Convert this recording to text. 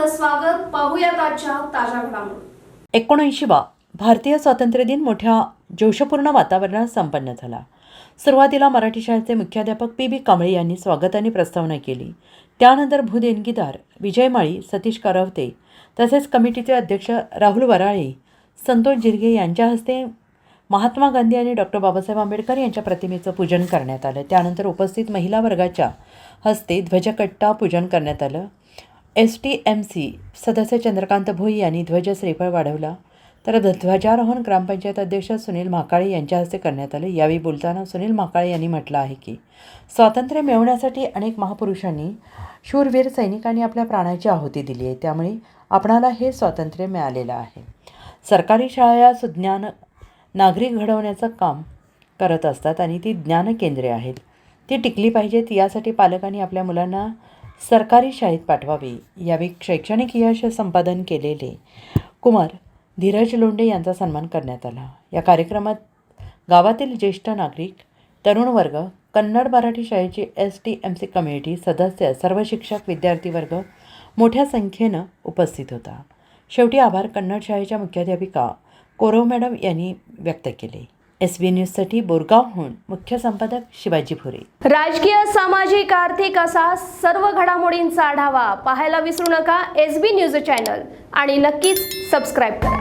आपलं स्वागत. पाहूयात आजच्या ताज्या घडामोडी. 79वा भारतीय स्वातंत्र्य दिन मोठ्या जोशपूर्ण वातावरणात संपन्न झाला. सुरुवातीला मराठी शाळेचे मुख्याध्यापक पी.बी. कांबळे यांनी स्वागताने प्रस्तावना केली. त्यानंतर भूदेणगीदार विजय माळी, सतीश करवते तसेच कमिटीचे अध्यक्ष राहुल वराळे, संतोष जिरगे यांच्या हस्ते महात्मा गांधी आणि डॉक्टर बाबासाहेब आंबेडकर यांच्या प्रतिमेचं पूजन करण्यात आलं. त्यानंतर उपस्थित महिला वर्गाच्या हस्ते ध्वजकट्टा पूजन करण्यात आलं. STMC सदस्य चंद्रकांत भोई यांनी ध्वज श्रीफळ वाढवला, तर ध्वजारोहण ग्रामपंचायत अध्यक्ष सुनील म्हाकाळे यांच्या हस्ते करण्यात आले. यावेळी बोलताना सुनील म्हाकाळे यांनी म्हटलं आहे की स्वातंत्र्य मिळवण्यासाठी अनेक महापुरुषांनी, शूरवीर सैनिकांनी आपल्या प्राणाची आहुती दिली आहे. त्यामुळे आपणाला हे स्वातंत्र्य मिळालेलं आहे. सरकारी शाळा या सुज्ञान नागरिक घडवण्याचं काम करत असतात आणि ती ज्ञान केंद्रे आहेत. ती टिकली पाहिजेत, यासाठी पालकांनी आपल्या मुलांना सरकारी शाळेत पाठवावे. यावेळी शैक्षणिक यश संपादन केलेले कुमार धीरज लोंढे यांचा सन्मान करण्यात आला. या कार्यक्रमात गावातील ज्येष्ठ नागरिक, तरुण वर्ग, कन्नड मराठी शाळेची STMC कमिटी सदस्य, सर्व शिक्षक, विद्यार्थी वर्ग मोठ्या संख्येनं उपस्थित होता. शेवटी आभार कन्नड शाळेच्या मुख्याध्यापिका कोरव मॅडम यांनी व्यक्त केले. SB न्यूजसाठी बोरगावहून मुख्य संपादक शिवाजी भोरे. राजकीय, सामाजिक, आर्थिक असा सर्व घडामोडींचा आढावा पाहायला विसरू नका SB न्यूज चॅनल आणि नक्कीच सबस्क्राईब करा.